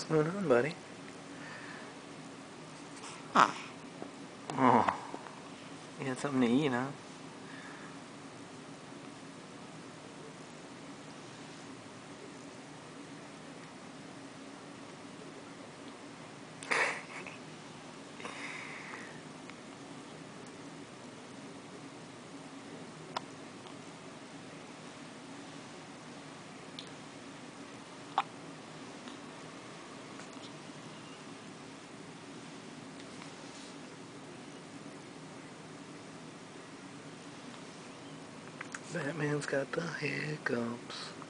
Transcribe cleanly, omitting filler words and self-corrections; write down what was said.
What's going on, buddy? Oh, you had something to eat, huh? Batman's got the hiccups.